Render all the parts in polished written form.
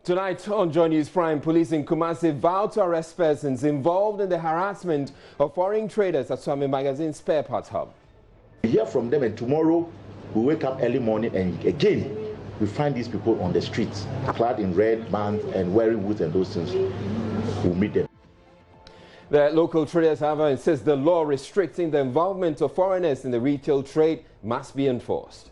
Tonight on JoyNews Prime, police in Kumasi vowed to arrest persons involved in the harassment of foreign traders at Suame magazine spare parts hub. We hear from them, and tomorrow we wake up early morning and again we find these people on the streets, clad in red bands and wearing boots and those things. We'll meet them. The local traders, however, insist the law restricting the involvement of foreigners in the retail trade must be enforced.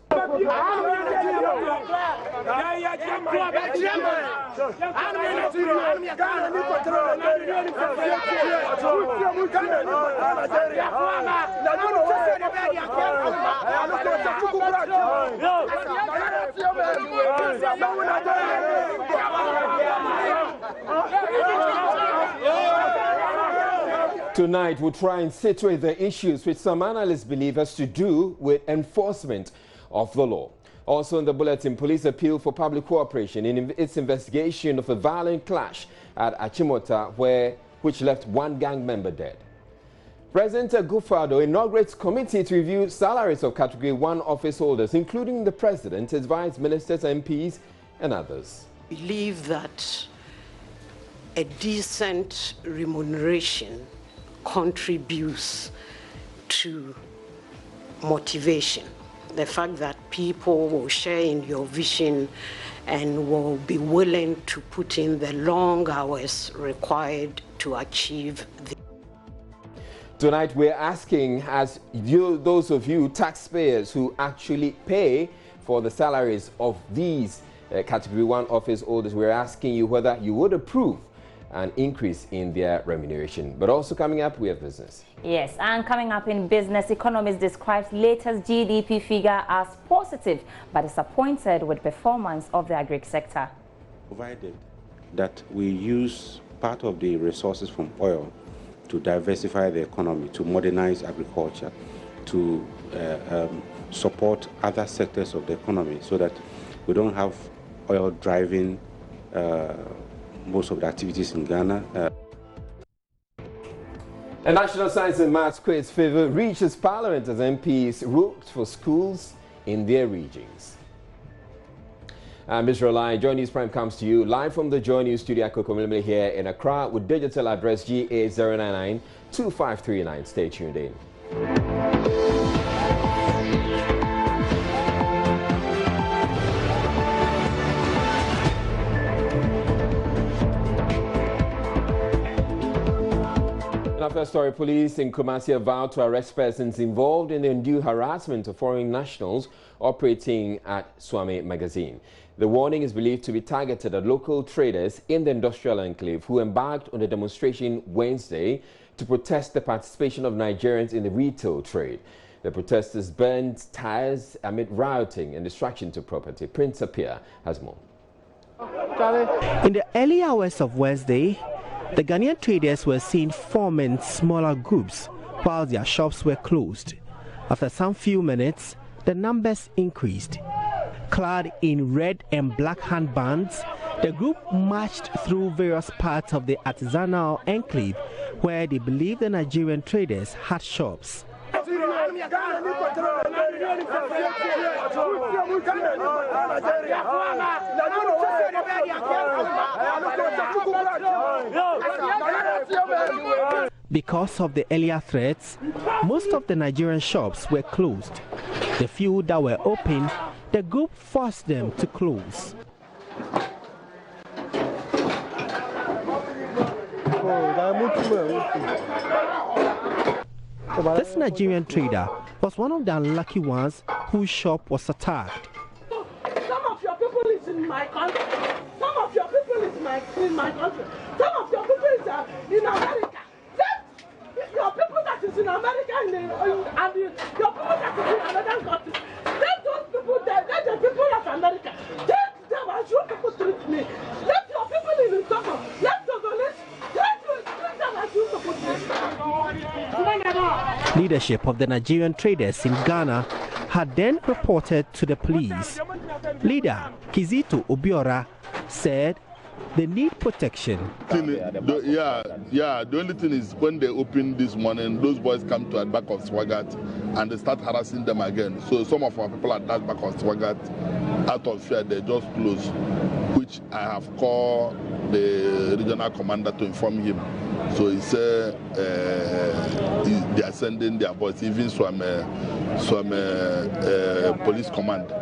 Tonight, we'll try and situate the issues which some analysts believe has to do with enforcement of the law. Also in the bulletin, police appeal for public cooperation in its investigation of a violent clash at Achimota, which left one gang member dead. President Akufo-Addo inaugurates committee to review salaries of Category 1 office holders, including the President, his vice ministers, MPs, and others. I believe that a decent remuneration contributes to motivation. The fact that people will share in your vision and will be willing to put in the long hours required to achieve the. Tonight we're asking, as those of you taxpayers who actually pay for the salaries of these Category 1 office holders, we're asking you whether you would approve an increase in their remuneration. But also coming up, we have business. Yes, and coming up in business, economists describes latest GDP figure as positive but disappointed with performance of the agri sector. Provided that we use part of the resources from oil to diversify the economy, to modernize agriculture, to support other sectors of the economy so that we don't have oil driving most of the activities in Ghana. A National Science and Maths quiz favor reaches Parliament as MPs vote for schools in their regions. I'm Mr. Lai. JoyNews Prime comes to you live from the JoyNews studio at here in Accra with digital address GA099-2539. Stay tuned in. First story, police in Kumasi vowed to arrest persons involved in the undue harassment of foreign nationals operating at Suame magazine. The warning is believed to be targeted at local traders in the industrial enclave who embarked on a demonstration Wednesday to protest the participation of Nigerians in the retail trade. The protesters burned tires amid rioting and destruction to property. Prince Apia has more. In the early hours of Wednesday, the Ghanaian traders were seen forming smaller groups while their shops were closed. After some few minutes, the numbers increased. Clad in red and black handbands, the group marched through various parts of the artisanal enclave where they believe the Nigerian traders had shops. Because of the earlier threats, most of the Nigerian shops were closed. The few that were open, the group forced them to close. This Nigerian trader was one of the unlucky ones whose shop was attacked. Some of your people is in my country. Some of your people is in my country. Some of your people is in America. Your people that is in America and your people that is in another country. Let those people there. Let the people of America. Let them as you people treat me. Let your people in the summer. Let the village. Let them as you people treat me. Leadership of the Nigerian traders in Ghana had then reported to the police. Leader Kizito Obiora said they need protection. The only thing is when they open this morning, those boys come to the back of Swagat and they start harassing them again. So some of our people at that back of Swagat, out of fear, they just close. which I have called the regional commander to inform him. So he said they are sending their boys, even Suame police command.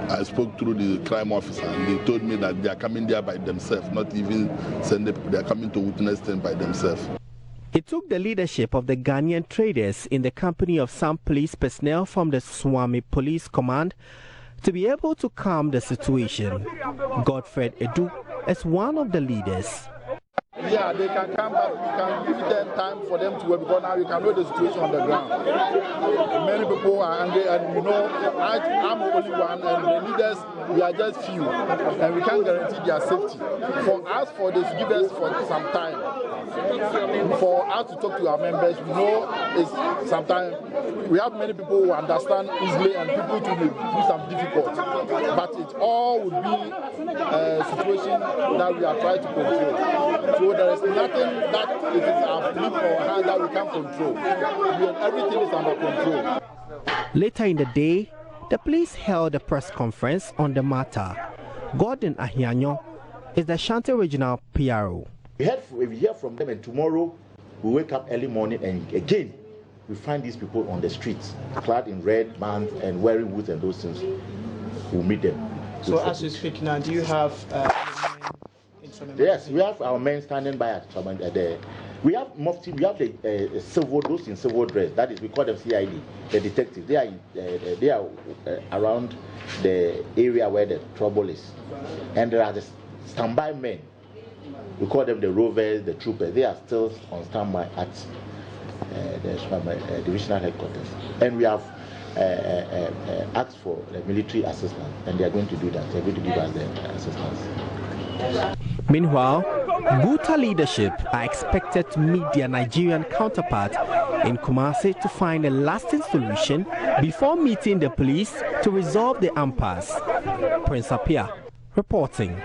I spoke through the crime officer, and they told me that they are coming there by themselves, not even sending people. They are coming to witness them by themselves. It took the leadership of the Ghanaian traders in the company of some police personnel from the Suame Police Command to be able to calm the situation. Godfred Edu is one of the leaders. Yeah, they can come back. We can give them time for them to work, because now you can know the situation on the ground. Many people are angry, and you know, I'm only one, and the leaders, we are just few, and we can't guarantee their safety. For us, for this, give us for some time. For us to talk to our members, we know it's sometimes we have many people who understand easily, and people to do some difficult. But it all would be a situation that we are trying to control. So there is nothing that it is our flip or hand that we can control. Everything is under control. Later in the day, the police held a press conference on the matter. Gordon Ahianyo is the Ashanti Regional PRO. We hear from them, and tomorrow we wake up early morning and again we find these people on the streets, clad in red bands and wearing boots and those things. We'll meet them. So as you speak now, do you have yes, we have our men standing by at there. We have mufti, we have the civil, those in civil dress. That is, we call them CID, the detectives. They are around the area where the trouble is, and there are the standby men. We call them the rovers, the troopers. They are still on standby at the divisional headquarters, and we have asked for the military assistance, and they are going to do that. They are going to give us the assistance. Meanwhile, Guta leadership are expected to meet their Nigerian counterpart in Kumasi to find a lasting solution before meeting the police to resolve the impasse. Prince Apia reporting.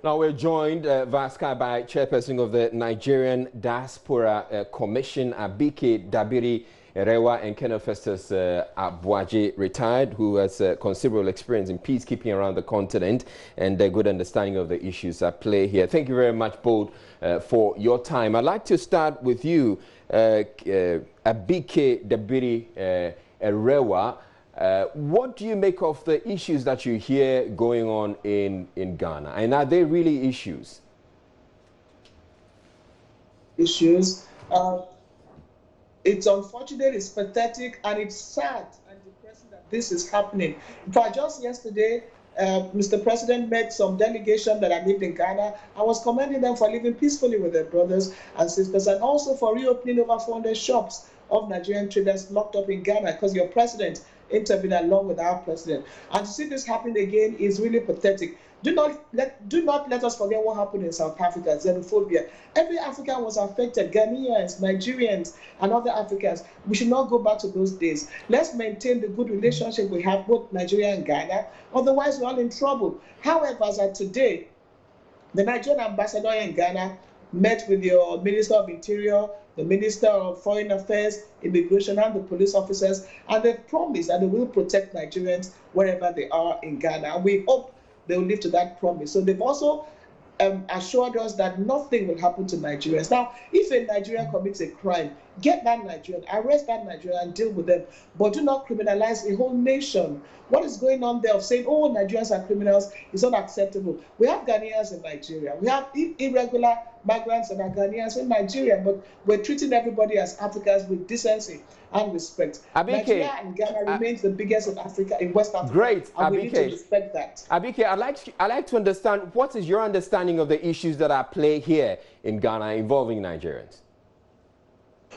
Now we're joined via Skype by Chairperson of the Nigerian Diaspora Commission, Abike Dabiri Erewa, and Colonel Festus Abuaje, retired, who has considerable experience in peacekeeping around the continent and a good understanding of the issues at play here. Thank you very much both for your time. I'd like to start with you, Abike Dabiri Erewa. What do you make of the issues that you hear going on in Ghana? And are they really issues? It's unfortunate, it's pathetic, and it's sad and depressing that this is happening. In fact, just yesterday, Mr. President met some delegation that I lived in Ghana. I was commending them for living peacefully with their brothers and sisters, and also for reopening over 400 shops of Nigerian traders locked up in Ghana, because your president intervened along with our president. And to see this happen again is really pathetic. Do not let us forget what happened in South Africa, xenophobia. Every African was affected, Ghanaians, Nigerians, and other Africans. We should not go back to those days. Let's maintain the good relationship we have with Nigeria and Ghana. Otherwise, we're all in trouble. However, as of today, the Nigerian ambassador in Ghana met with your Minister of Interior, the Minister of Foreign Affairs, Immigration, and the police officers, and they've promised that they will protect Nigerians wherever they are in Ghana. And we hope they will live to that promise. So they've also assured us that nothing will happen to Nigerians. Now, if a Nigerian commits a crime, get that Nigerian, arrest that Nigerian, and deal with them. But do not criminalize a whole nation. What is going on there of saying, oh, Nigerians are criminals is not acceptable. We have Ghanaians in Nigeria. We have irregular migrants and Ghanaians in Nigeria, but we're treating everybody as Africans with decency and respect. Abike, Nigeria and Ghana remains the biggest in Africa, in West Africa. Great, and Abike. We need to respect that. Abike, I'd like to understand, what is your understanding of the issues that are at play here in Ghana involving Nigerians?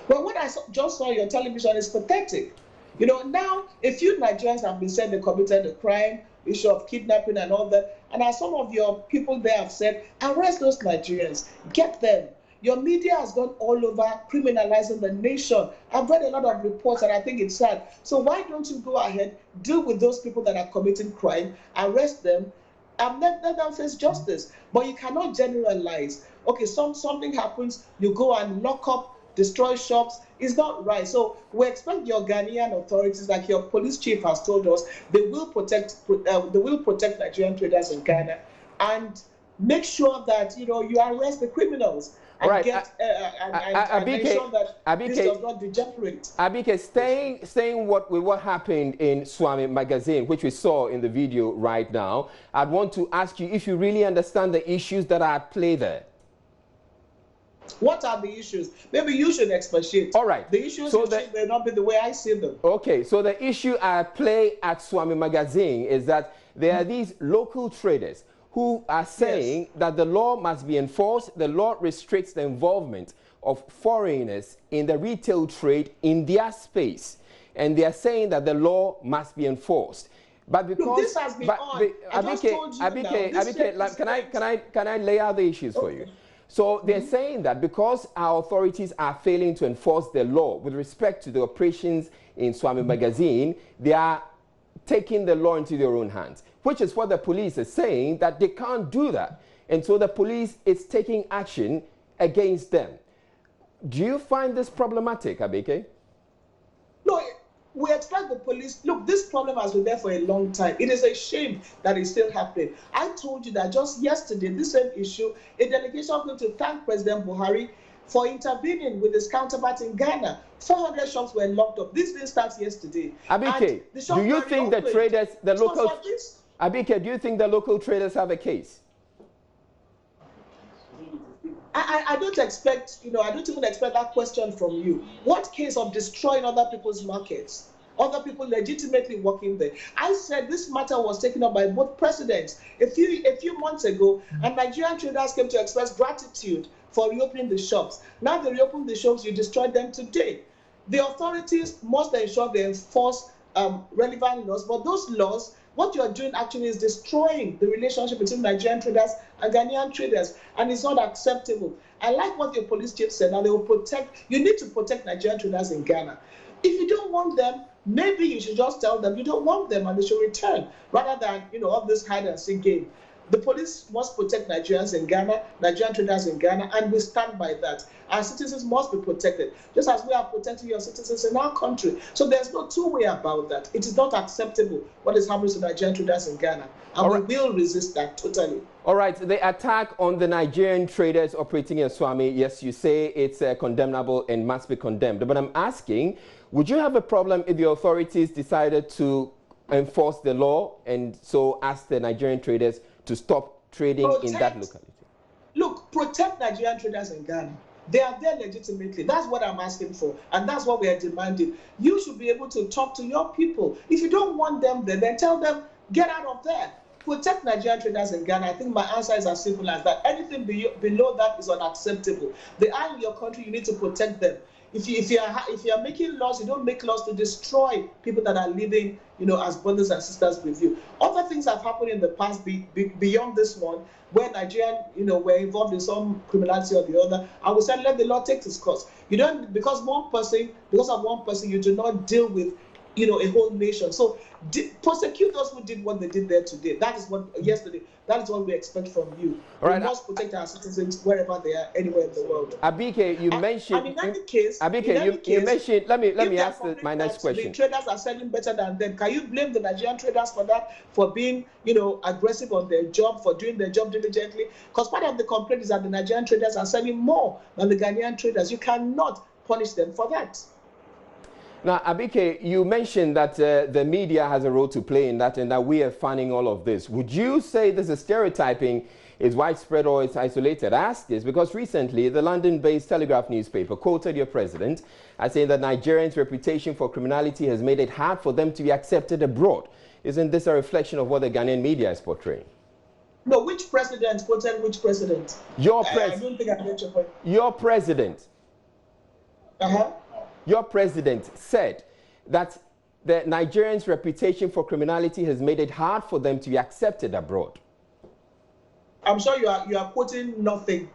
Well, what I just saw on your television is pathetic. You know, now a few Nigerians have been said they committed a crime, issue of kidnapping and all that. And as some of your people there have said, arrest those Nigerians, get them. Your media has gone all over criminalizing the nation. I've read a lot of reports and I think it's sad. So why don't you go ahead, deal with those people that are committing crime, arrest them, and let them face justice. But you cannot generalize. Okay, something happens, you go and lock up destroy shops. It's not right. So we expect your Ghanaian authorities, like your police chief has told us, they will protect Nigerian traders in Ghana and make sure that you arrest the criminals and right. and ensure that this does not degenerate. Abike, staying with what happened in Suame magazine, which we saw in the video right now, I'd want to ask you if you really understand the issues that are at play there. What are the issues? Maybe you should expatiate. All right. The issues may not be the way I see them. Okay, so the issue at play at Suame magazine is that there are these local traders who are saying that the law must be enforced. The law restricts the involvement of foreigners in the retail trade in their space. And they are saying that the law must be enforced. But because this has been on. Abike, can I lay out the issues for you? So they're saying that because our authorities are failing to enforce the law with respect to the operations in Suame magazine, they are taking the law into their own hands, which is what the police is saying, that they can't do that. And so the police is taking action against them. Do you find this problematic, Abike? No, we expect the police. Look, this problem has been there for a long time. It is a shame that it's still happening. I told you that just yesterday, this same issue, a delegation came to thank President Buhari for intervening with his counterpart in Ghana. 400 shops were locked up. This didn't start yesterday. Abike, do you think the traders, Abike, do you think the local traders have a case? I don't expect, I don't even expect that question from you. What case of destroying other people's markets? Other people legitimately working there. I said this matter was taken up by both presidents a few months ago, and Nigerian traders came to express gratitude for reopening the shops. Now they reopen the shops, you destroyed them today. The authorities must ensure they enforce relevant laws, but those laws, what you're doing actually is destroying the relationship between Nigerian traders and Ghanaian traders, and it's not acceptable. I like what your police chief said. Now they will protect. You need to protect Nigerian traders in Ghana. If you don't want them, maybe you should just tell them you don't want them and they should return, rather than all this hide and seek game. The police must protect Nigerians in Ghana, Nigerian traders in Ghana, and we stand by that. Our citizens must be protected, just as we are protecting your citizens in our country. So there's no two-way about that. It is not acceptable what is happening to Nigerian traders in Ghana, and we will resist that totally. All right, the attack on the Nigerian traders operating in Suame, yes, you say it's condemnable and must be condemned. But I'm asking, would you have a problem if the authorities decided to enforce the law and so ask the Nigerian traders to stop trading in that locality? Look, protect Nigerian traders in Ghana. They are there legitimately. That's what I'm asking for, and that's what we are demanding. You should be able to talk to your people. If you don't want them there, then tell them, get out of there. Protect Nigerian traders in Ghana. I think my answer is as simple as that. Anything below that is unacceptable. They are in your country. You need to protect them. If you are making laws, you don't make laws to destroy people that are living, as brothers and sisters with you. Other things have happened in the past beyond this one, where Nigerian, were involved in some criminality or the other. I would say let the law take its course. You don't, because of one person, you do not deal with, a whole nation. So prosecute those who did what they did there today. That is what yesterday. That is what we expect from you. All right. We must protect our citizens wherever they are, anywhere in the world. Abike, you mentioned. And in any case, you mentioned. Let me ask my next question. The traders are selling better than them. Can you blame the Nigerian traders for that? For being, aggressive on their job, for doing their job diligently? Because part of the complaint is that the Nigerian traders are selling more than the Ghanaian traders. You cannot punish them for that. Now, Abike, you mentioned that the media has a role to play in that and that we are funding all of this. Would you say this is stereotyping, is widespread or it's isolated? I ask this because recently the London-based Telegraph newspaper quoted your president as saying that Nigerians' reputation for criminality has made it hard for them to be accepted abroad. Isn't this a reflection of what the Ghanaian media is portraying? No, which president quoted which president? Your president. I don't think I get your point. Your president. Uh-huh. Your president said that the Nigerians' reputation for criminality has made it hard for them to be accepted abroad. I'm sure you are quoting nothing.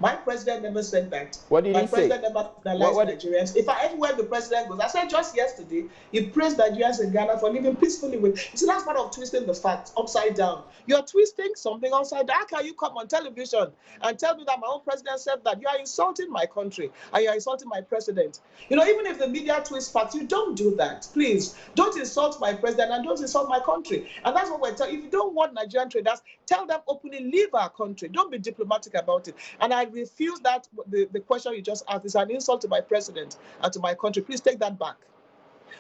My president never said that. What did My he say? president never penalized Nigerians. If everywhere the president goes, I said just yesterday, he praised Nigerians in Ghana for living peacefully with. See, that's part of twisting the facts upside down. You're twisting something upside down. How can you come on television and tell me that my own president said that? You are insulting my country and you are insulting my president. You know, even if the media twists facts, you don't do that. Please, don't insult my president and don't insult my country. And that's what we're telling. If you don't want Nigerian traders, tell them openly, leave our country. Don't be diplomatic about it. And I refuse that. The question you just asked is an insult to my president and to my country. Please take that back.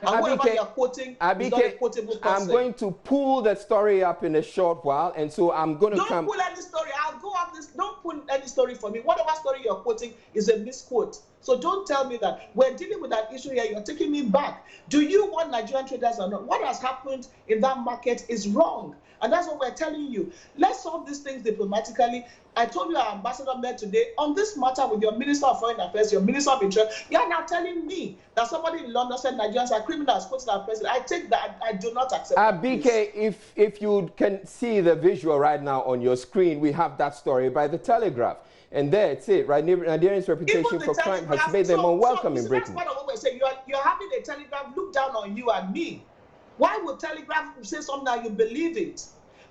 And whatever you're quoting is not a quotable concept. I'm going to pull the story up in a short while, and so I'm going to Don't pull any story. I'll go up this. Don't pull any story for me. Whatever story you're quoting is a misquote. So don't tell me that. We're dealing with that issue here. You're taking me back. Do you want Nigerian traders or not? What has happened in that market is wrong. And that's what we're telling you. Let's solve these things diplomatically. I told you our ambassador met today on this matter with your Minister of Foreign Affairs, your Minister of Interior. You are now telling me that somebody in London said Nigerians are criminals, quoting our president. I take that. I do not accept that. BK, if you can see the visual right now on your screen, we have that story by the Telegraph. And there it's it, right? Nigerians' reputation for crime has made them unwelcome in Britain. That's part of what we're saying. You're having a Telegraph look down on you and me. Why would Telegraph say something that you believe it?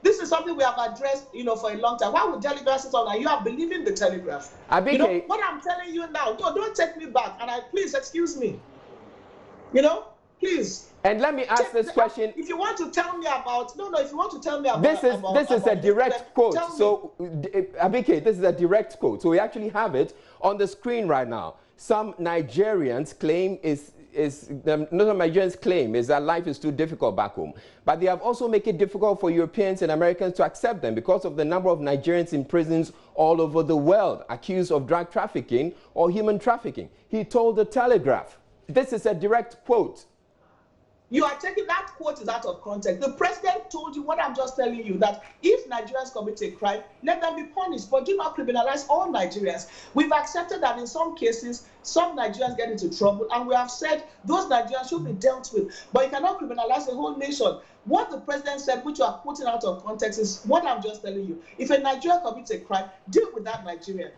This is something we have addressed, for a long time. Why would Telegraph say something that you are believing the Telegraph? What I'm telling you now, no, don't take me back. And please excuse me. Please. And let me ask this question. If you want to tell me about, if you want to tell me about this is a direct quote. So, Abike, this is a direct quote. So we actually have it on the screen right now. Some Nigerians claim is that life is too difficult back home. But they have also made it difficult for Europeans and Americans to accept them because of the number of Nigerians in prisons all over the world accused of drug trafficking or human trafficking. He told the Telegraph. This is a direct quote. You are taking that quote is out of context. The president told you what I'm just telling you, that if Nigerians commit a crime, let them be punished, but do not criminalize all Nigerians. We've accepted that in some cases, some Nigerians get into trouble, and we have said those Nigerians should be dealt with, but you cannot criminalize the whole nation. What the president said, which you are putting out of context, is what I'm just telling you. If a Nigerian commits a crime, deal with that Nigerian.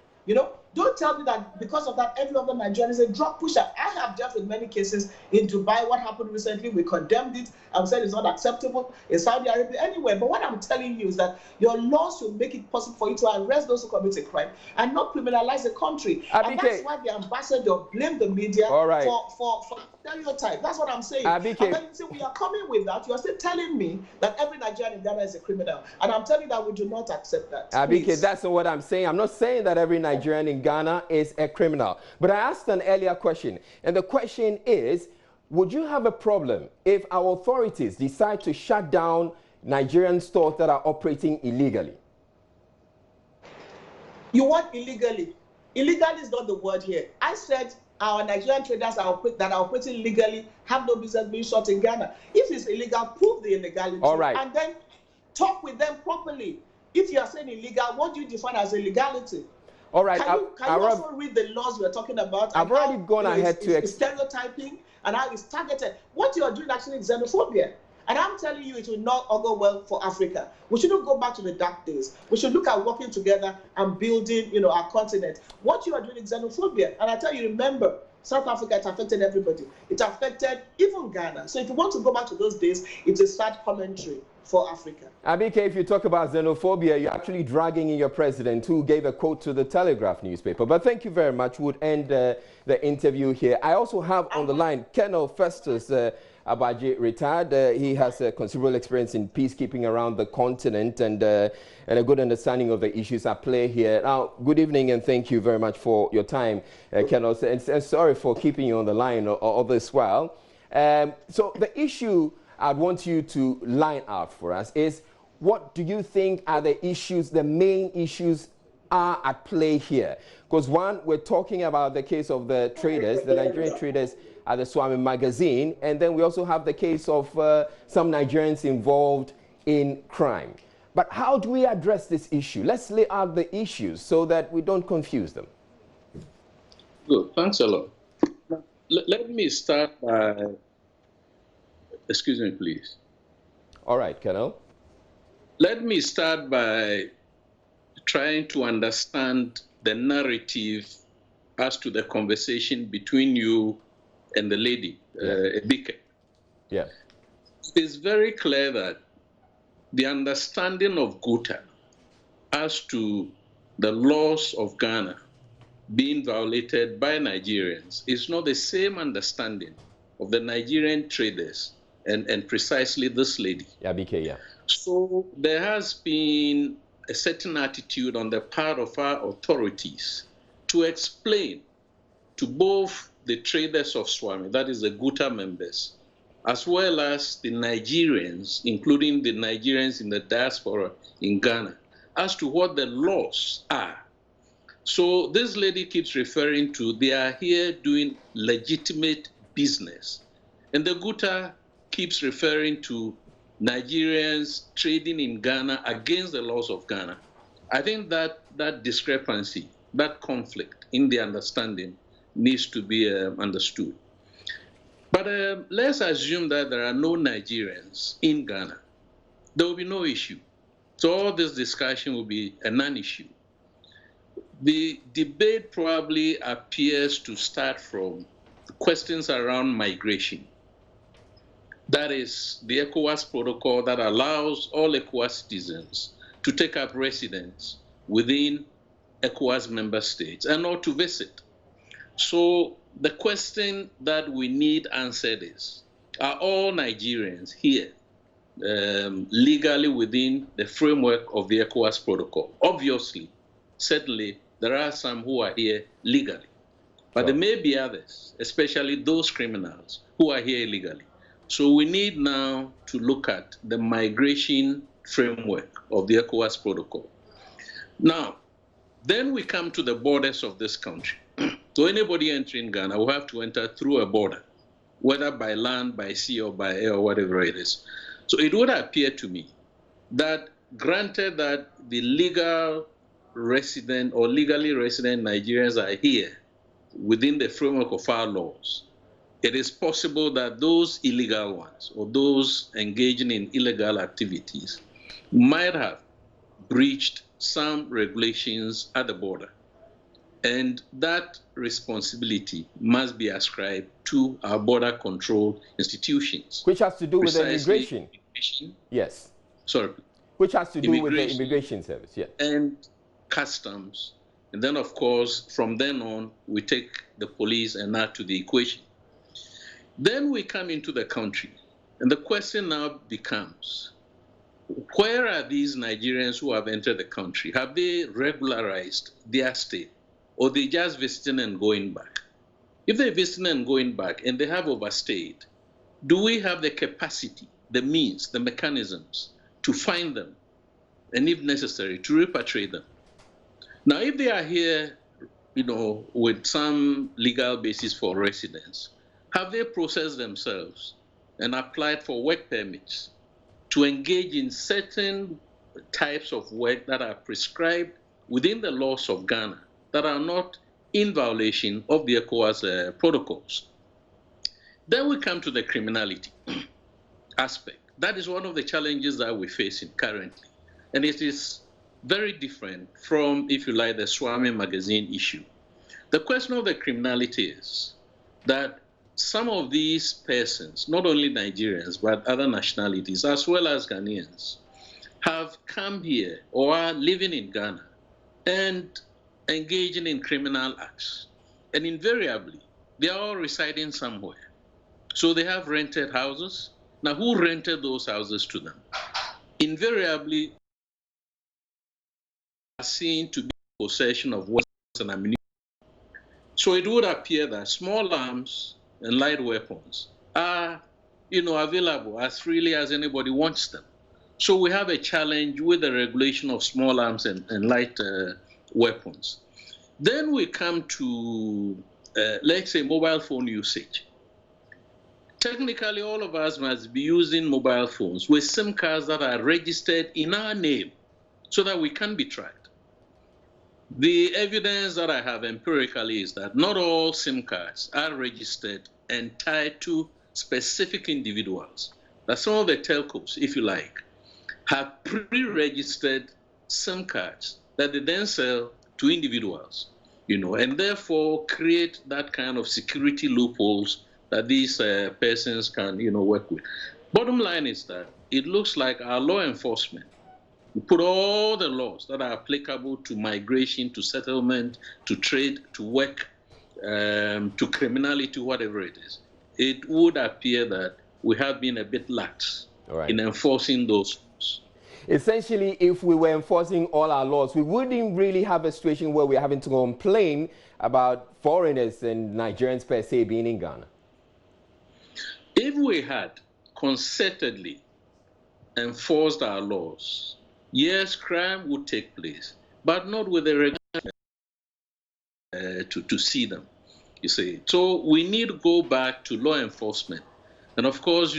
Don't tell me that because of that, every other Nigerian is a drug pusher. I have dealt with many cases in Dubai. What happened recently, we condemned it and said it's not acceptable in Saudi Arabia, anywhere. But what I'm telling you is that your laws should make it possible for you to arrest those who commit a crime and not criminalize the country. And that's why the ambassador blamed the media for stereotype. That's what I'm saying. And then you say we are coming with that. You're still telling me that every Nigerian in Ghana is a criminal. And I'm telling you that we do not accept that. Abike, that's not what I'm saying. I'm not saying that every Nigerian in Ghana is a criminal. But I asked an earlier question, and the question is, would you have a problem if our authorities decide to shut down Nigerian stores that are operating illegally? You want illegally? Illegal is not the word here. I said our Nigerian traders that are operating legally have no business being shut in Ghana. If it's illegal, prove the illegality. All right. And then talk with them properly. If you are saying illegal, what do you define as illegality? All right. Can you also read the laws we're talking about? I've already gone ahead to stereotyping and how it's targeted. What you are doing actually is xenophobia. And I'm telling you, it will not augur well for Africa. We shouldn't go back to the dark days. We should look at working together and building, our continent. What you are doing is xenophobia. And I tell you, remember, South Africa, it affected everybody. It affected even Ghana. So if you want to go back to those days, it's a sad commentary for Africa. Abike, if you talk about xenophobia, you're actually dragging in your president, who gave a quote to the Telegraph newspaper. But thank you very much. We'll end the interview here. I also have on the line Colonel Festus Abaji, retired. He has a considerable experience in peacekeeping around the continent and a good understanding of the issues at play here. Now, good evening and thank you very much for your time, Colonel. And sorry for keeping you on the line all this while. So the issue I'd want you to line out for us is, what do you think are the issues, the main issues are at play here? Because one, we're talking about the case of the traders, the Nigerian traders at the Suame magazine, and then we also have the case of some Nigerians involved in crime. But how do we address this issue? Let's lay out the issues so that we don't confuse them. Good, thanks a lot. Let me start by, excuse me, please. All right, Colonel. Let me start by trying to understand the narrative as to the conversation between you and the lady, Ebike. Yeah. It's very clear that the understanding of Guta as to the laws of Ghana being violated by Nigerians is not the same understanding of the Nigerian traders and precisely this lady. Yeah, BK, yeah. So there has been a certain attitude on the part of our authorities to explain to both the traders of Suame, that is the Guta members, as well as the Nigerians, including the Nigerians in the diaspora in Ghana, as to what the laws are. So this lady keeps referring to they are here doing legitimate business. And the Guta keeps referring to Nigerians trading in Ghana against the laws of Ghana. I think that discrepancy, that conflict in the understanding needs to be understood. But let's assume that there are no Nigerians in Ghana. There will be no issue. So all this discussion will be a non-issue. The debate probably appears to start from questions around migration. That is the ECOWAS protocol that allows all ECOWAS citizens to take up residence within ECOWAS member states and not to visit. So the question that we need answered is, are all Nigerians here legally within the framework of the ECOWAS protocol? Obviously, certainly, there are some who are here legally. But there may be others, especially those criminals who are here illegally. So we need now to look at the migration framework of the ECOWAS protocol. Now, then we come to the borders of this country. So anybody entering Ghana will have to enter through a border, whether by land, by sea, or by air, or whatever it is. So it would appear to me that granted that the legal resident or legally resident Nigerians are here within the framework of our laws, it is possible that those illegal ones or those engaging in illegal activities might have breached some regulations at the border. And that responsibility must be ascribed to our border control institutions. Which has to do with the immigration. Yes. Sorry. Which has to do with the immigration service, yeah. And customs. And then, of course, from then on, we take the police and add to the equation. Then we come into the country. And the question now becomes, where are these Nigerians who have entered the country? Have they regularized their stay? Or they just visiting and going back? If they're visiting and going back and they have overstayed, do we have the capacity, the means, the mechanisms to find them, and if necessary, to repatriate them? Now, if they are here, with some legal basis for residence, have they processed themselves and applied for work permits to engage in certain types of work that are prescribed within the laws of Ghana that are not in violation of the ECOWAS protocols? Then we come to the criminality aspect. That is one of the challenges that we're facing currently. And it is very different from, if you like, the Suame magazine issue. The question of the criminality is that some of these persons, not only Nigerians, but other nationalities, as well as Ghanaians, have come here or are living in Ghana and engaging in criminal acts. And invariably, they are all residing somewhere. So they have rented houses. Now, who rented those houses to them? Invariably, are seen to be in possession of weapons and ammunition. So it would appear that small arms and light weapons are, available as freely as anybody wants them. So we have a challenge with the regulation of small arms and light weapons. Then we come to, let's say, mobile phone usage. Technically, all of us must be using mobile phones with SIM cards that are registered in our name so that we can be tracked. The evidence that I have empirically is that not all SIM cards are registered and tied to specific individuals. That some of the telcos, if you like, have pre-registered SIM cards that they then sell to individuals, and therefore create that kind of security loopholes that these persons can, work with. Bottom line is that it looks like our law enforcement, we put all the laws that are applicable to migration, to settlement, to trade, to work, to criminality, whatever it is. It would appear that we have been a bit lax in enforcing those laws. Essentially, if we were enforcing all our laws, we wouldn't really have a situation where we're having to complain about foreigners and Nigerians per se being in Ghana. If we had concertedly enforced our laws, yes, crime would take place, but not with the regulation to see them, you see. So we need to go back to law enforcement. And of course,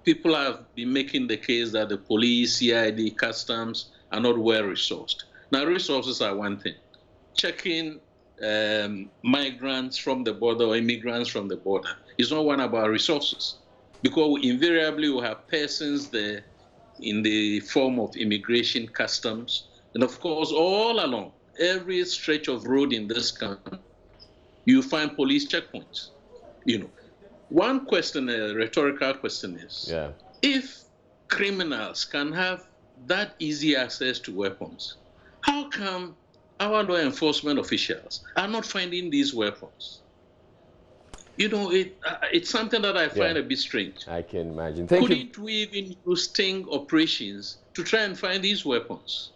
people have been making the case that the police, CID, customs are not well resourced. Now, resources are one thing. Checking migrants from the border or immigrants from the border is not one about resources, because we invariably will have persons there in the form of immigration, customs, and of course, all along every stretch of road in this country, you find police checkpoints. One question, a rhetorical question is, if criminals can have that easy access to weapons, how come our law enforcement officials are not finding these weapons? It's something that I find a bit strange. I can imagine. Couldn't we even use sting operations to try and find these weapons?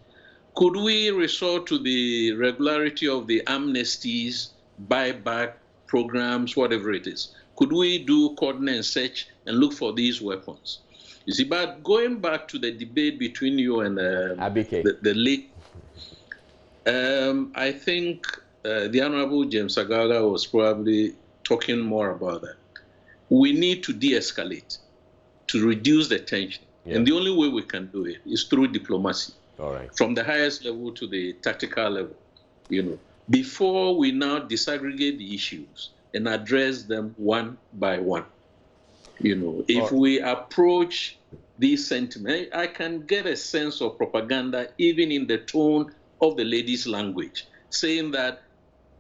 Could we resort to the regularity of the amnesties, buyback programs, whatever it is? Could we do coordinate search and look for these weapons? You see, but going back to the debate between you and the late, I think the Honorable James Agaga was probably talking more about that. We need to de-escalate, to reduce the tension. And the only way we can do it is through diplomacy. From the highest level to the tactical level, before we now disaggregate the issues and address them one by one. If we approach these sentiments, I can get a sense of propaganda even in the tone of the lady's language, saying that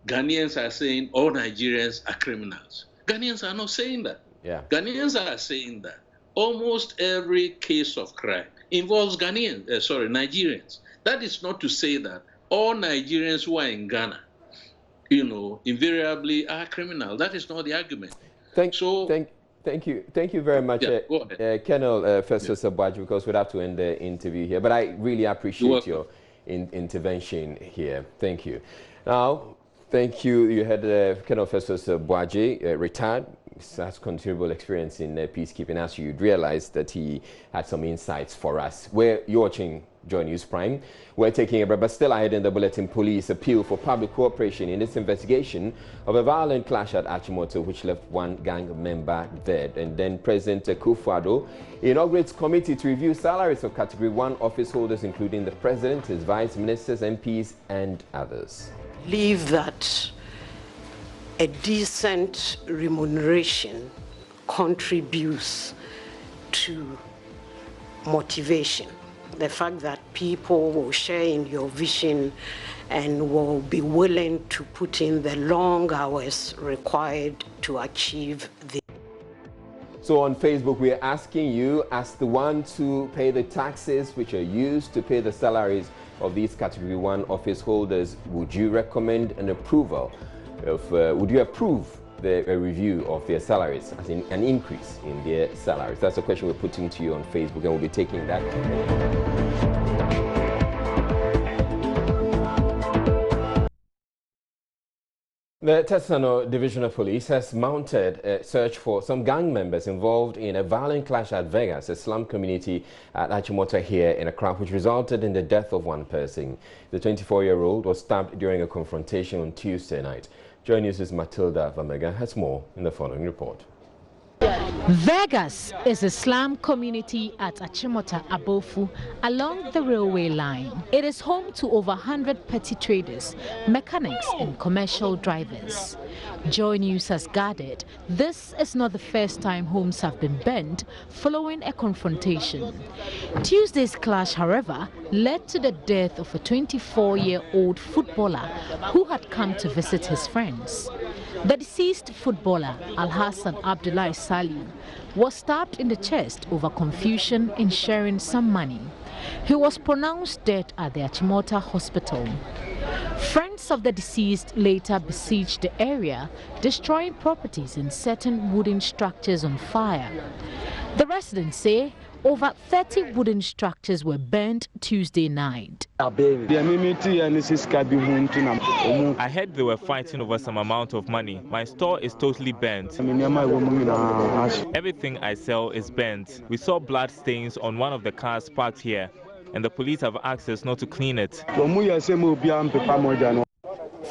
Ghanaians are saying all Nigerians are criminals. Ghanaians are not saying that. Ghanaians are saying that almost every case of crime involves Nigerians. That is not to say that all Nigerians who are in Ghana, invariably are criminal. That is not the argument. Thank you very much, Colonel Festus Abuaji, because we'd have to end the interview here. But I really appreciate your intervention here. Thank you. Now, thank you. You had Colonel Festus Abuaji, retired. Has considerable experience in peacekeeping, as you'd realize that he had some insights for us. You're watching JoyNews Prime. We're taking a break, but still ahead in the bulletin, police appeal for public cooperation in its investigation of a violent clash at Achimota, which left one gang member dead. And then President Akufo-Addo inaugurates committee to review salaries of Category 1 office holders, including the President, his vice ministers, MPs, and others. Believe that a decent remuneration contributes to motivation. The fact that people will share in your vision and will be willing to put in the long hours required to achieve the. So on Facebook, we're asking you, as the one to pay the taxes which are used to pay the salaries of these Category 1 office holders, would you recommend an approval would you approve a review of their salaries, as in an increase in their salaries? That's a question we're putting to you on Facebook, and we'll be taking that. The Tesano Division of Police has mounted a search for some gang members involved in a violent clash at Vegas, a slum community at Achimota here in Accra, which resulted in the death of one person. The 24-year-old was stabbed during a confrontation on Tuesday night. JoyNews' Matilda Vamega has more in the following report. Vegas is a slum community at Achimota, Abofu, along the railway line. It is home to over 100 petty traders, mechanics and commercial drivers. JoyNews has gathered this is not the first time homes have been burned following a confrontation. Tuesday's clash, however, led to the death of a 24-year-old footballer who had come to visit his friends. The deceased footballer, Al-Hassan Abdullah Salim, was stabbed in the chest over confusion in sharing some money. He was pronounced dead at the Achimota hospital. Friends of the deceased later besieged the area, destroying properties and setting wooden structures on fire. The residents say over 30 wooden structures were burned Tuesday night. I heard they were fighting over some amount of money. My store is totally burnt. Everything I sell is burnt. We saw blood stains on one of the cars parked here, and the police have asked us not to clean it.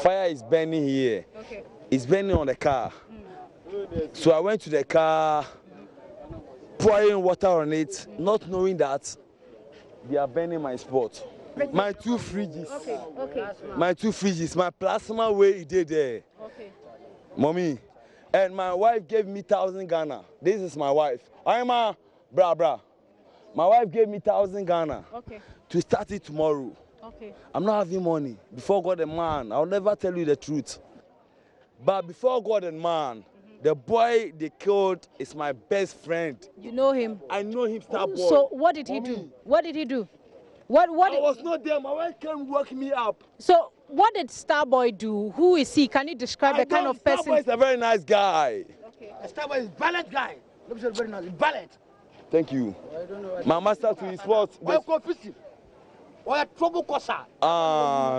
Fire is burning here. Okay. It's burning on the car. So I went to the car, pouring water on it, not knowing that they are burning my spot. My 2 fridges. My 2 fridges, my plasma way it did there. Mommy. And my wife gave me 1,000 Ghana. This is my wife. I'm a bra. My wife gave me 1,000 Ghana to start it tomorrow. I'm not having money. Before God and man, I'll never tell you the truth. But before God and man, the boy they killed is my best friend. You know him? I know him, star boy. So what did he do? What did he do? What? I was not there. My wife came work me up. So what did Starboy do? Who is he? Can you describe the kind of person? Starboy is a very nice guy. Starboy is ballet guy. Looks very nice. Ballet. Thank you. My master to his sports. Or a trouble causer.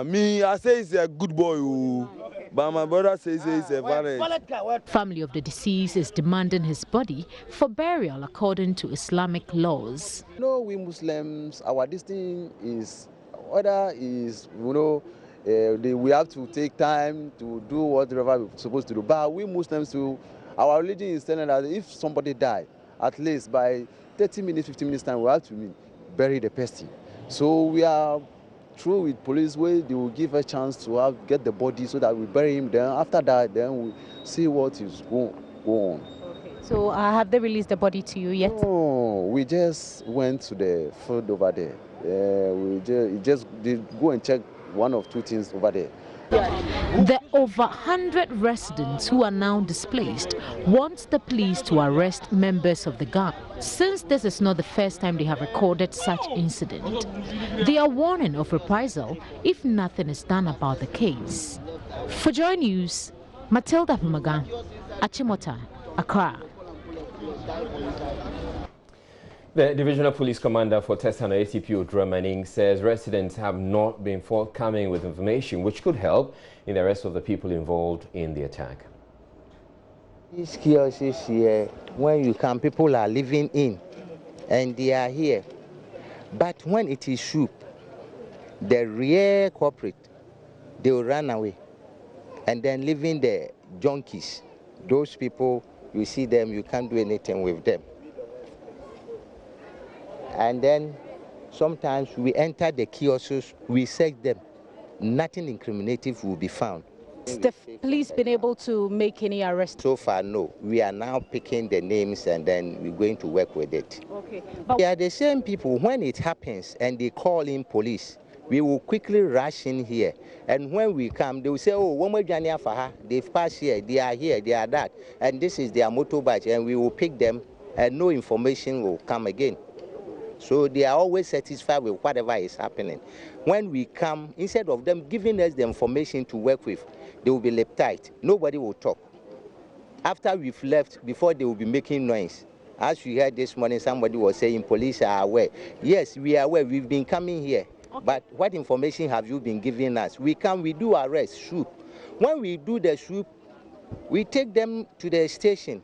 Me, I say he's a good boy, but my brother says he's a violent. Family of the deceased is demanding his body for burial according to Islamic laws. You know, we Muslims, our destiny is, order is, you know, we have to take time to do whatever we're supposed to do. But we Muslims, too, our religion is telling us if somebody died, at least by 30 minutes, 15 minutes time, we have to bury the person. So we are through with police where they will give a chance to get the body so that we bury him. Then after that, then we see what is going on. Okay. So have they released the body to you yet? No, we just went to the field over there. We just did go and check one of 2 things over there. The over 100 residents who are now displaced want the police to arrest members of the gang. Since this is not the first time they have recorded such incident, they are warning of reprisal if nothing is done about the case. For JoyNews, Matilda Pumagan, Achimota, Accra. The Divisional Police Commander for Testana ACP Odramaning says residents have not been forthcoming with information which could help in the arrest of the people involved in the attack. These kiosks here, when you come, people are living in and they are here. But when it is soup, the real corporate, they will run away. And then leaving the junkies, those people, you see them, you can't do anything with them. And then sometimes we enter the kiosks, we search them. Nothing incriminating will be found. Has the police been able to make any arrests? So far, no. We are now picking the names and then we're going to work with it. Okay. They are the same people. When it happens and they call in police, we will quickly rush in here. And when we come, they will say, oh, they've passed here, they are here, they are that. And this is their motorbike, and we will pick them and no information will come again. So they are always satisfied with whatever is happening. When we come, instead of them giving us the information to work with, they will be left tight. Nobody will talk. After we've left, before they will be making noise. As we heard this morning, somebody was saying police are aware. Yes, we are aware. We've been coming here. Okay. But what information have you been giving us? We come, we do arrest, swoop. When we do the swoop, we take them to the station.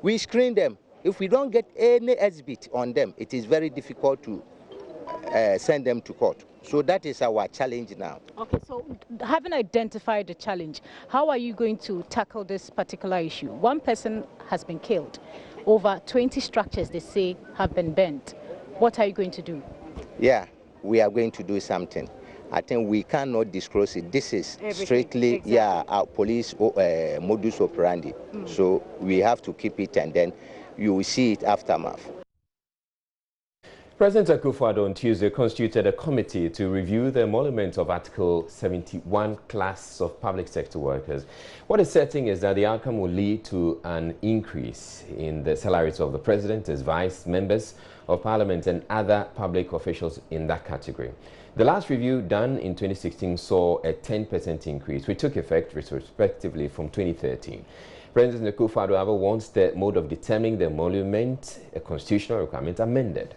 We screen them. If we don't get any exhibit on them, it is very difficult to send them to court. So that is our challenge now. Okay, so having identified the challenge, how are you going to tackle this particular issue? One person has been killed. Over 20 structures, they say, have been burnt. What are you going to do? Yeah, we are going to do something. I think we cannot disclose it. This is strictly, our police modus operandi. So we have to keep it, and then you will see it aftermath. President Akufo-Addo on Tuesday constituted a committee to review the emoluments of Article 71 class of public sector workers. What is certain is that the outcome will lead to an increase in the salaries of the president, his vice members of parliament and other public officials in that category. The last review done in 2016 saw a 10% increase, which took effect retrospectively from 2013. President Akufo-Addo, however, wants the mode of determining the emolument, a constitutional requirement, amended.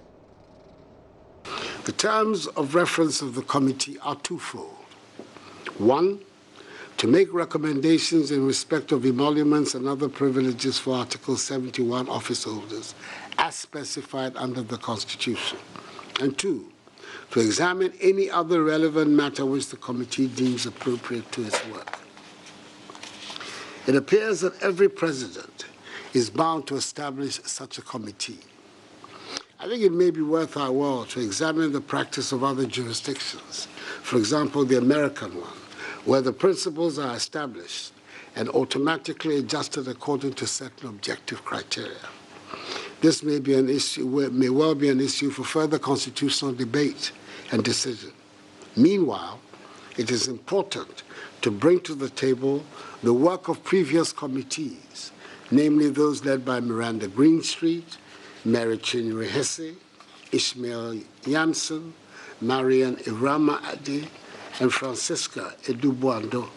The terms of reference of the committee are twofold. One, to make recommendations in respect of emoluments and other privileges for Article 71 office holders as specified under the Constitution. And two, to examine any other relevant matter which the committee deems appropriate to its work. It appears that every president is bound to establish such a committee. I think it may be worth our while to examine the practice of other jurisdictions, for example, the American one, where the principles are established and automatically adjusted according to certain objective criteria. This may be an issue, may well be an issue for further constitutional debate and decision. Meanwhile, it is important to bring to the table the work of previous committees, namely those led by Miranda Greenstreet, Mary Chinwe Hesse, Ishmael Yamson, Marian Irama Ade, and Francisca Edubuando,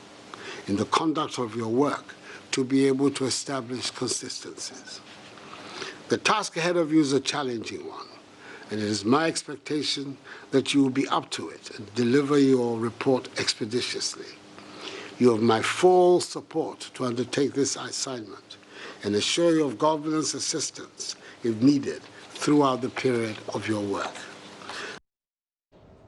in the conduct of your work to be able to establish consistencies. The task ahead of you is a challenging one, and it is my expectation that you will be up to it and deliver your report expeditiously. You have my full support to undertake this assignment and assure you of governance assistance, if needed, throughout the period of your work.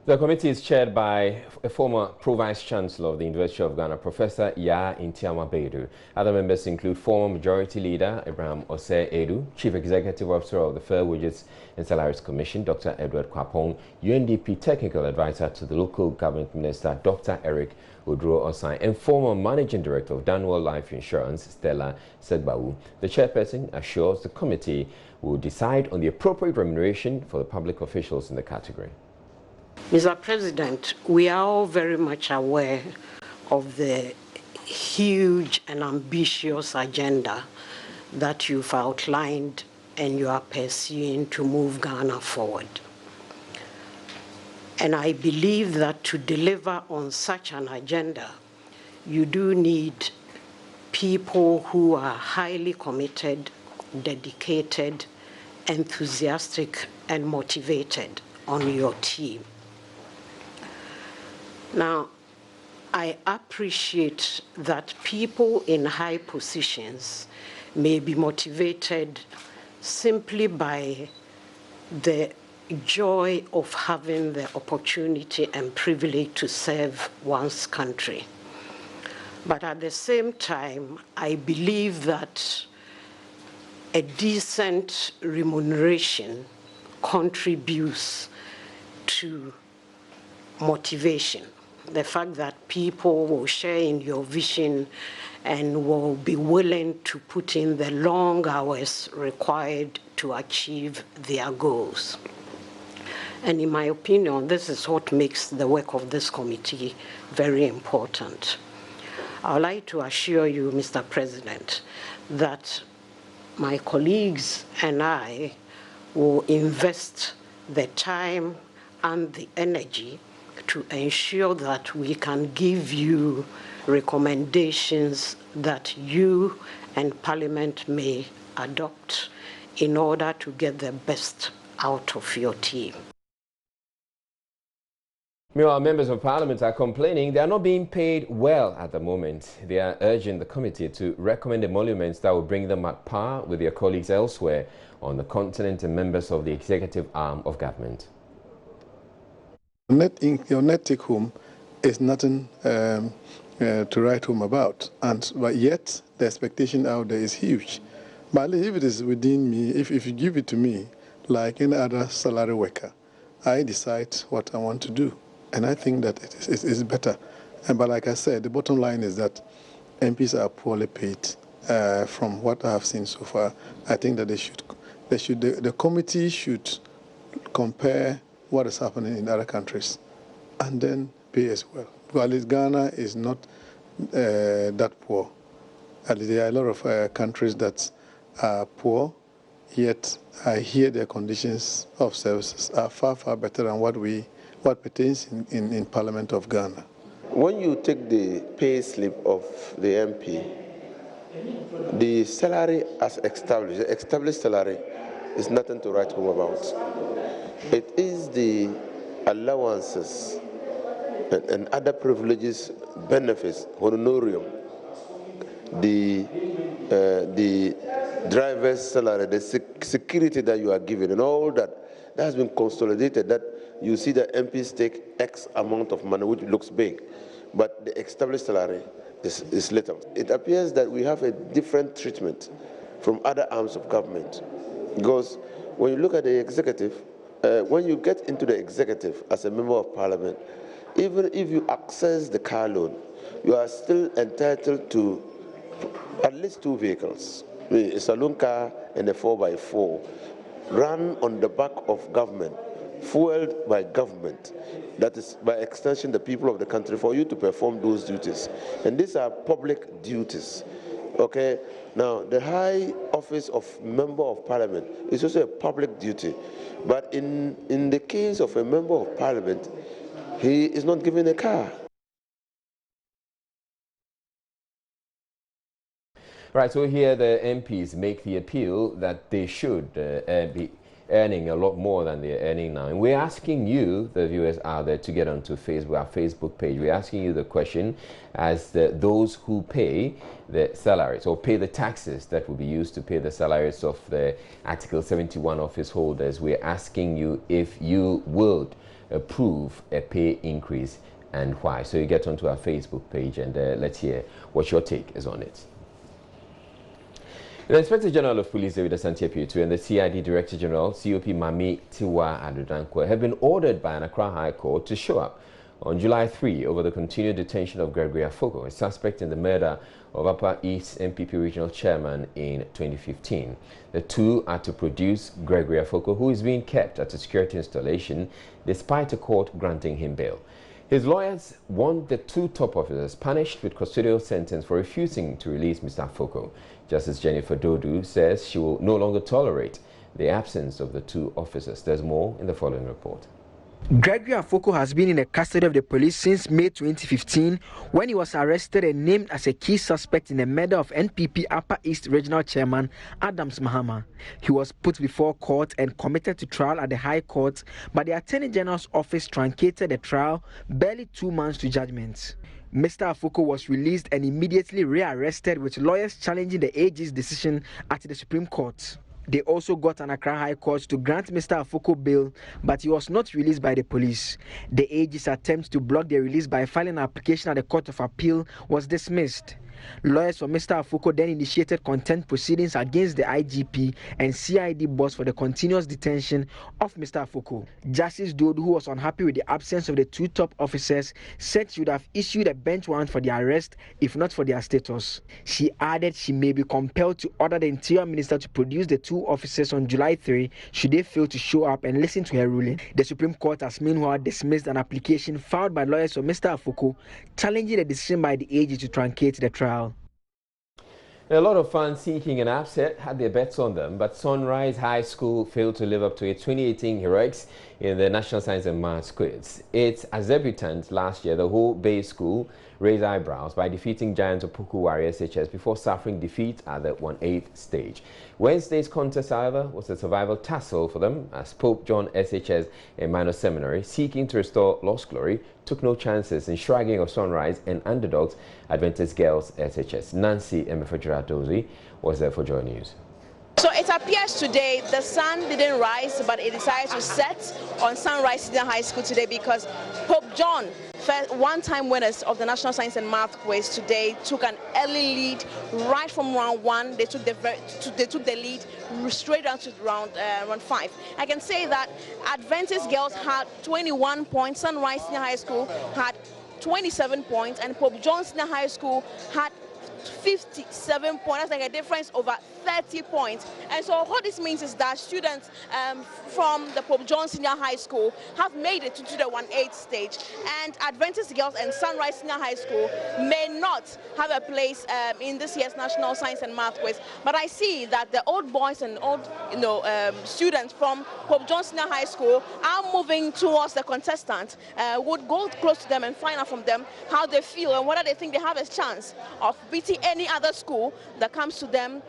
The committee is chaired by a former Pro-Vice Chancellor of the University of Ghana, Professor Ya Intiama Bedu. Other members include former Majority Leader Abraham Osei Edu, Chief Executive Officer of the Fair Wages and Salaries Commission, Dr. Edward Kwapong, UNDP Technical Advisor to the Local Government Minister, Dr. Eric Oduro Osai, and former Managing Director of Danwell Life Insurance, Stella Segbawu. The chairperson assures the committee will decide on the appropriate remuneration for the public officials in the category. Mr. President, we are all very much aware of the huge and ambitious agenda that you've outlined and you are pursuing to move Ghana forward. And I believe that to deliver on such an agenda, you do need people who are highly committed, dedicated, enthusiastic, and motivated on your team. Now, I appreciate that people in high positions may be motivated simply by the joy of having the opportunity and privilege to serve one's country. But at the same time, I believe that a decent remuneration contributes to motivation. The fact that people will share in your vision and will be willing to put in the long hours required to achieve their goals. And in my opinion, this is what makes the work of this committee very important. I would like to assure you, Mr. President, that my colleagues and I will invest the time and the energy to ensure that we can give you recommendations that you and Parliament may adopt in order to get the best out of your team. Meanwhile, members of Parliament are complaining they are not being paid well at the moment. They are urging the committee to recommend emoluments that will bring them at par with their colleagues elsewhere on the continent and members of the executive arm of government. Your net take home is nothing to write home about, but yet the expectation out there is huge. But if it is within me, if you give it to me, like any other salary worker, I decide what I want to do. And I think that it is better. But like I said, the bottom line is that MPs are poorly paid. From what I have seen so far, I think that the committee should compare what is happening in other countries and then pay as well. Because Ghana is not that poor. There are a lot of countries that are poor, yet I hear their conditions of services are far, far better than what pertains in Parliament of Ghana. When you take the pay slip of the MP, the salary as established, the established salary is nothing to write home about. It is the allowances and other privileges, benefits, honorarium, the driver's salary, the security that you are given, and all that has been consolidated, that you see that MPs take X amount of money, which looks big, but the established salary is little. It appears that we have a different treatment from other arms of government, because when you look at the executive, when you get into the executive as a member of parliament, even if you access the car loan, you are still entitled to at least 2 vehicles, a saloon car and a 4x4, run on the back of government, fueled by government, that is by extension the people of the country, for you to perform those duties. And these are public duties. Okay, now the high office of member of parliament is also a public duty, but in the case of a member of parliament, he is not given a car. Right, so here the MPs make the appeal that they should be earning a lot more than they're earning now. And we're asking you, the viewers out there, to get onto Facebook, our Facebook page. We're asking you the question as those who pay the salaries or pay the taxes that will be used to pay the salaries of the Article 71 office holders. We're asking you if you would approve a pay increase and why. So you get onto our Facebook page and let's hear what your take is on it. The Inspector General of Police, David Asante Apiutu, and the CID Director General, COP Mami Tiwa Adodankwa, have been ordered by an Accra High Court to show up on July 3 over the continued detention of Gregory Afoko, a suspect in the murder of Upper East MPP Regional Chairman in 2015. The two are to produce Gregory Afoko, who is being kept at a security installation despite a court granting him bail. His lawyers want the two top officers punished with custodial sentence for refusing to release Mr. Afoko. Justice Jennifer Dodu says she will no longer tolerate the absence of the two officers. There's more in the following report. Gregory Afoko has been in the custody of the police since May 2015 when he was arrested and named as a key suspect in the murder of NPP Upper East Regional Chairman Adams Mahama. He was put before court and committed to trial at the High Court, but the Attorney General's office truncated the trial barely 2 months to judgment. Mr. Afoko was released and immediately rearrested, with lawyers challenging the AG's decision at the Supreme Court. They also got an Accra High Court to grant Mr. Afoko bail, but he was not released by the police. The AG's attempt to block the release by filing an application at the Court of Appeal was dismissed. Lawyers for Mr. Afoko then initiated contempt proceedings against the IGP and CID boss for the continuous detention of Mr. Afoko. Justice Dodu, who was unhappy with the absence of the two top officers, said she would have issued a bench warrant for their arrest if not for their status. She added she may be compelled to order the Interior Minister to produce the two officers on July 3 should they fail to show up and listen to her ruling. The Supreme Court has meanwhile dismissed an application filed by lawyers for Mr. Afoko challenging the decision by the AG to truncate the trial. A lot of fans seeking an upset had their bets on them, but Sunrise High School failed to live up to its 2018 heroics in the National Science and Maths quiz. It's as debutant last year, the whole Bay School raised eyebrows by defeating Giants of Puku Warriors SHS before suffering defeat at the 1/8 stage. Wednesday's contest, however, was a survival tussle for them as Pope John SHS, a minor seminary seeking to restore lost glory, took no chances in shrugging of Sunrise and underdogs Adventist Girls SHS. Nancy Emefajira-Dozie was there for JoyNews. So it appears today the sun didn't rise, but it decided to set on Sunrise Senior High School today because Pope John one-time winners of the National Science and Math Quiz today took an early lead right from round 1. They took the lead straight down to round 5. I can say that Adventist girls had 21 points, Sunrise Senior High School had 27 points, and Pope John Senior High School had 57 points. That's like a difference over 30 points. And so what this means is that students from the Pope John Senior High School have made it to the 1-8 stage, and Adventist girls and Sunrise Senior High School may not have a place in this year's National Science and Math Quiz. But I see that the old boys and old students from Pope John Senior High School are moving towards the contestants. Would go close to them and find out from them how they feel and whether they think they have a chance of beating any other school that comes to them,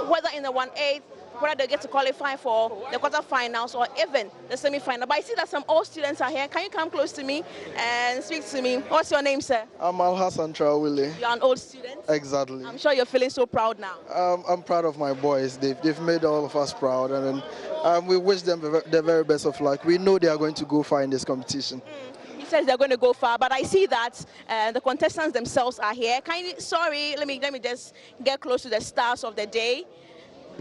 whether in the 1-8, whether they get to qualify for the quarterfinals or even the semi-final. But I see that some old students are here. Can you come close to me and speak to me? What's your name, sir? I'm Al-Hassan Traoré. You're an old student? Exactly. I'm sure you're feeling so proud now. I'm proud of my boys. They've made all of us proud, and we wish them the very best of luck. We know they are going to go far in this competition. He says they're going to go far, but I see that the contestants themselves are here. Sorry, let me just get close to the stars of the day.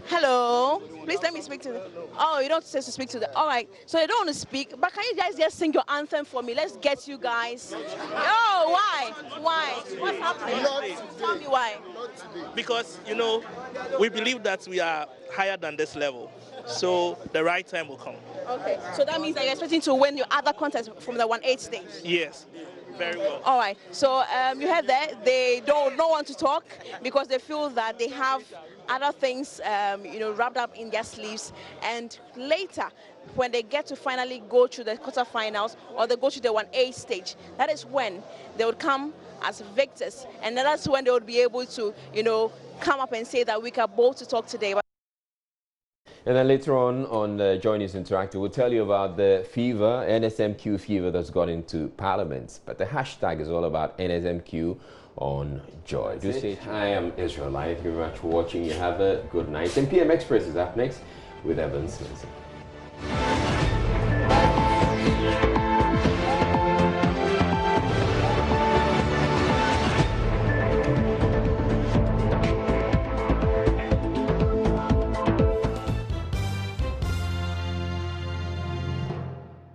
Hello, please let me speak to them. Oh, you don't say to speak to them. All right, so they don't want to speak, but can you guys just sing your anthem for me? Let's get you guys. Oh, why? What's happening? Tell me why. Because, we believe that we are higher than this level, so the right time will come. Okay, so that means that you're expecting to win your other contest from the 1-8 stage? Yes, very well. All right, so you heard that they don't want to talk because they feel that they have other things, wrapped up in their sleeves, and later, when they get to finally go to the quarterfinals or they go to the 1-8 stage, that is when they would come as victors, and that's when they would be able to, come up and say that we can both to talk today. And then later on the JoyNews Interactive, we'll tell you about the fever, NSMQ fever that's got into Parliament. But the hashtag is all about NSMQ on Joy. Do say I am Israel. Thank you very much for watching. You have a good night. And PM Express is up next with Evans.